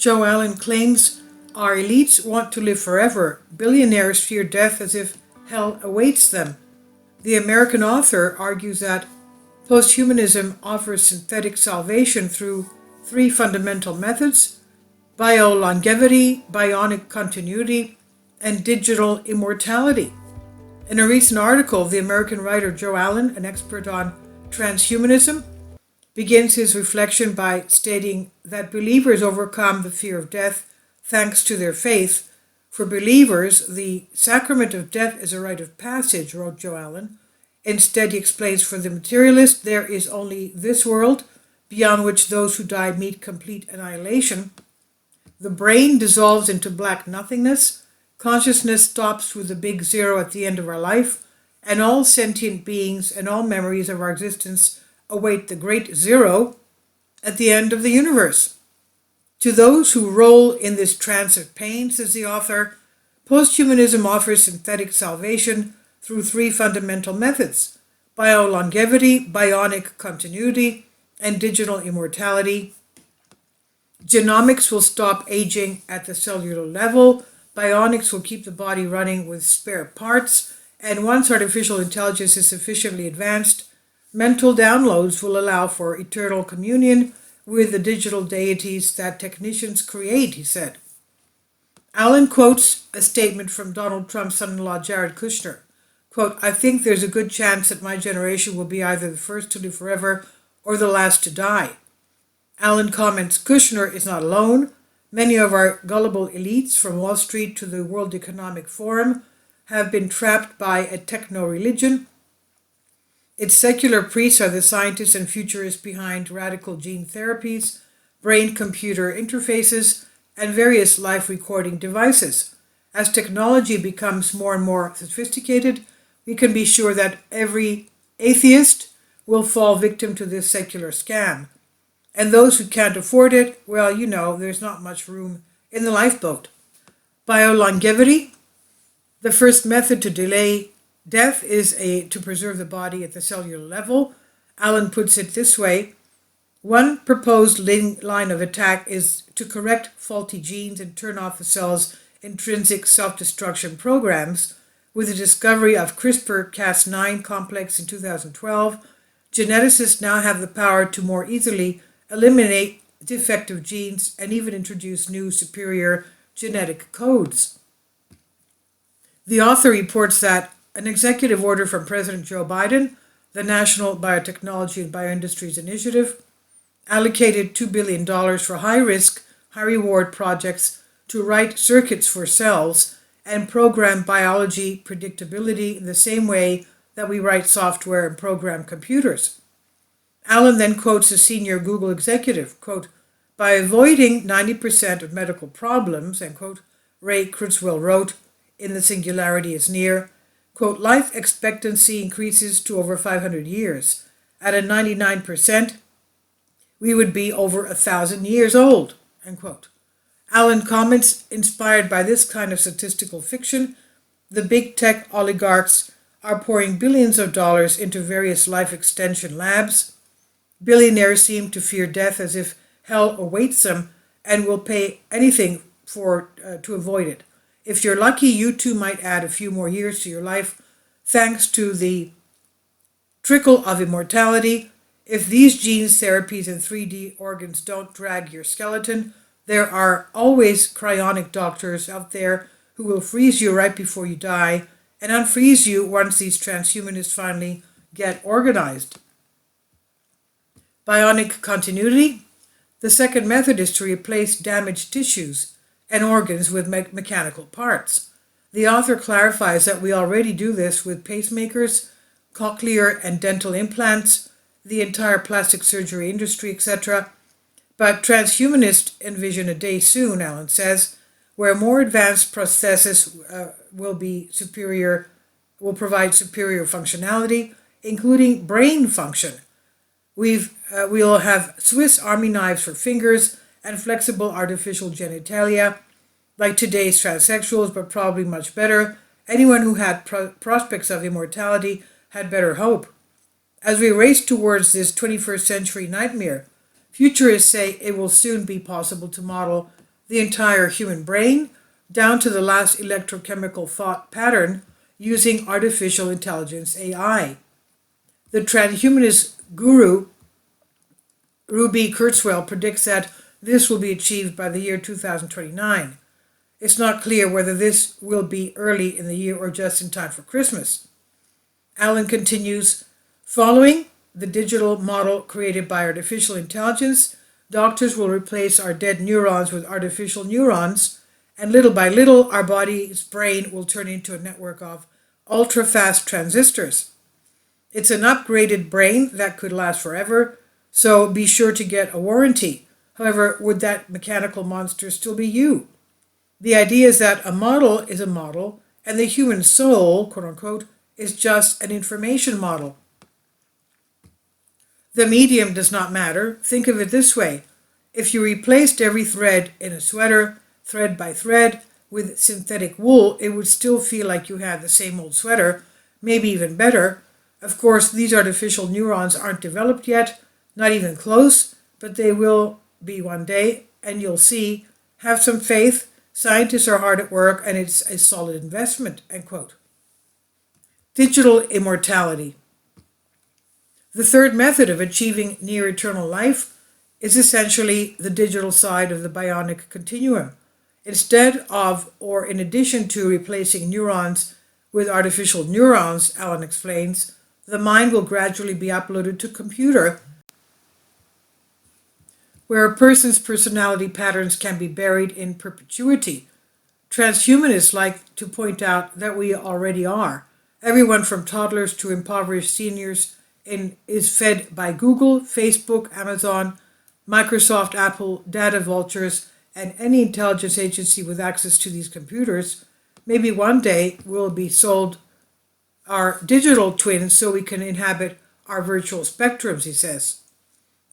Joe Allen claims our elites want to live forever. Billionaires fear death as if hell awaits them. The American author argues that posthumanism offers synthetic salvation through three fundamental methods: bio-longevity, bionic continuity, and digital immortality. In a recent article, the American writer Joe Allen, an expert on transhumanism, begins his reflection by stating that believers overcome the fear of death thanks to their faith. For believers, the sacrament of death is a rite of passage, wrote Joe Allen. Instead, he explains, for the materialist, there is only this world, beyond which those who die meet complete annihilation. The brain dissolves into black nothingness. Consciousness stops with the big zero at the end of our life, and all sentient beings and all memories of our existence await the great zero at the end of the universe. To those who roll in this trance of pain, says the author, posthumanism offers synthetic salvation through three fundamental methods: bio-longevity, bionic continuity, and digital immortality. Genomics will stop aging at the cellular level. Bionics will keep the body running with spare parts. And once artificial intelligence is sufficiently advanced, mental downloads will allow for eternal communion with the digital deities that technicians create, he said. Allen quotes a statement from Donald Trump's son-in-law Jared Kushner. Quote, "I think there's a good chance that my generation will be either the first to live forever or the last to die." Allen comments, Kushner is not alone. Many of our gullible elites, from Wall Street to the World Economic Forum, have been trapped by a techno-religion. Its secular priests are the scientists and futurists behind radical gene therapies, brain-computer interfaces, and various life-recording devices. As technology becomes more and more sophisticated, we can be sure that every atheist will fall victim to this secular scam. And those who can't afford it, well, there's not much room in the lifeboat. Bio-longevity. The first method to delay death is to preserve the body at the cellular level. Allen puts it this way: one proposed line of attack is to correct faulty genes and turn off the cell's intrinsic self-destruction programs. With the discovery of CRISPR-Cas9 complex in 2012, geneticists now have the power to more easily eliminate defective genes and even introduce new superior genetic codes. The author reports that an executive order from President Joe Biden, the National Biotechnology and Bioindustries Initiative, allocated $2 billion for high-risk, high-reward projects to write circuits for cells and program biology predictability in the same way that we write software and program computers. Allen then quotes a senior Google executive, quote, "By avoiding 90% of medical problems," end quote, Ray Kurzweil wrote in The Singularity is Near, quote, "life expectancy increases to over 500 years. At a 99%, we would be over 1,000 years old," end quote. Allen comments, inspired by this kind of statistical fiction, the big tech oligarchs are pouring billions of dollars into various life extension labs. Billionaires seem to fear death as if hell awaits them and will pay anything to avoid it. If you're lucky, you too might add a few more years to your life thanks to the trickle of immortality. If these genes, therapies, and 3D organs don't drag your skeleton, there are always cryonic doctors out there who will freeze you right before you die and unfreeze you once these transhumanists finally get organized. Bionic continuity. The second method is to replace damaged tissues and organs with mechanical parts. The author clarifies that we already do this with pacemakers, cochlear and dental implants, the entire plastic surgery industry, etc. But transhumanists envision a day soon, Allen says, where more advanced prostheses will provide superior functionality, including brain function. We'll have Swiss Army knives for fingers and flexible artificial genitalia, like today's transsexuals, but probably much better. Anyone who had prospects of immortality had better hope. As we race towards this 21st century nightmare, futurists say it will soon be possible to model the entire human brain, down to the last electrochemical thought pattern using artificial intelligence AI. The transhumanist guru Ruby Kurzweil predicts that this will be achieved by the year 2029. It's not clear whether this will be early in the year or just in time for Christmas. Allen continues, following the digital model created by artificial intelligence, doctors will replace our dead neurons with artificial neurons, and little by little our body's brain will turn into a network of ultra-fast transistors. It's an upgraded brain that could last forever, so be sure to get a warranty. However, would that mechanical monster still be you? The idea is that a model is a model, and the human soul, quote unquote, is just an information model. The medium does not matter. Think of it this way. If you replaced every thread in a sweater, thread by thread, with synthetic wool, it would still feel like you had the same old sweater, maybe even better. Of course, these artificial neurons aren't developed yet, not even close, but they will be one day, and you'll see. Have some faith. Scientists are hard at work, and it's a solid investment, end quote. Digital immortality. The third method of achieving near eternal life is essentially the digital side of the bionic continuum. Instead of, or in addition to, replacing neurons with artificial neurons, Allen explains, the mind will gradually be uploaded to a computer where a person's personality patterns can be buried in perpetuity. Transhumanists like to point out that we already are. Everyone from toddlers to impoverished seniors is fed by Google, Facebook, Amazon, Microsoft, Apple, data vultures, and any intelligence agency with access to these computers. Maybe one day we'll be sold our digital twins so we can inhabit our virtual spectrums, he says.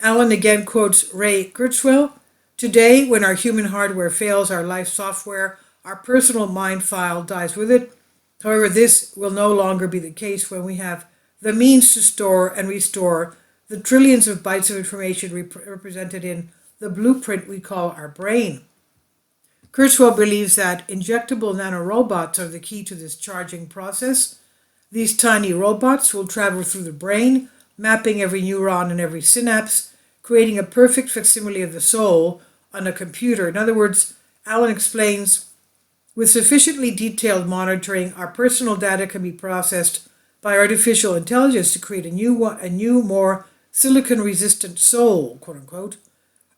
Allen again quotes Ray Kurzweil, today when our human hardware fails our life software, our personal mind file dies with it. However, this will no longer be the case when we have the means to store and restore the trillions of bytes of information represented in the blueprint we call our brain. Kurzweil believes that injectable nanorobots are the key to this charging process. These tiny robots will travel through the brain, mapping every neuron and every synapse, creating a perfect facsimile of the soul on a computer. In other words, Allen explains, with sufficiently detailed monitoring, our personal data can be processed by artificial intelligence to create a new, more silicon-resistant soul, quote unquote.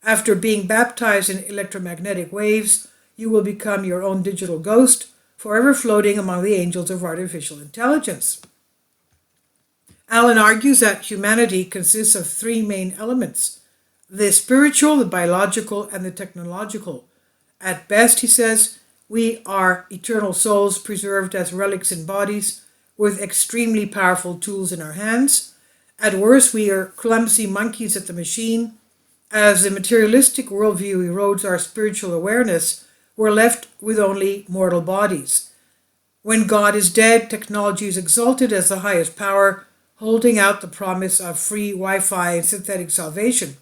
After being baptized in electromagnetic waves, you will become your own digital ghost, forever floating among the angels of artificial intelligence. Allen argues that humanity consists of three main elements: the spiritual, the biological, and the technological. At best, he says, we are eternal souls preserved as relics in bodies with extremely powerful tools in our hands. At worst, we are clumsy monkeys at the machine. As the materialistic worldview erodes our spiritual awareness, we're left with only mortal bodies. When God is dead, technology is exalted as the highest power, holding out the promise of free Wi-Fi and synthetic salvation.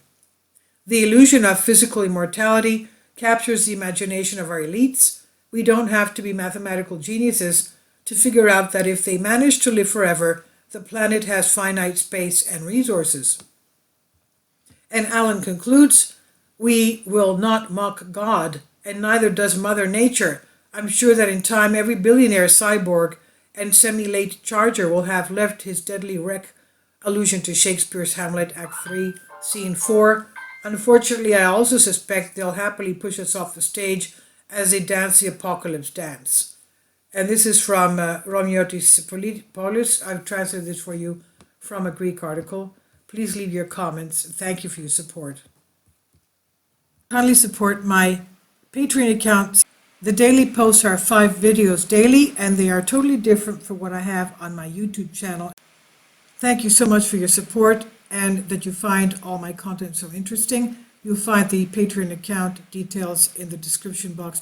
The illusion of physical immortality captures the imagination of our elites. We don't have to be mathematical geniuses to figure out that if they manage to live forever, the planet has finite space and resources. And Allen concludes, we will not mock God, and neither does Mother Nature. I'm sure that in time every billionaire cyborg and semi-late charger will have left his deadly wreck, allusion to Shakespeare's Hamlet, Act 3, Scene 4. Unfortunately, I also suspect they'll happily push us off the stage as they dance the apocalypse dance. And this is from Romiotis Polis. I've translated this for you from a Greek article. Please leave your comments. Thank you for your support. Kindly support my Patreon account. The daily posts are 5 videos daily, and they are totally different from what I have on my YouTube channel. Thank you so much for your support and that you find all my content so interesting. You'll find the Patreon account details in the description box.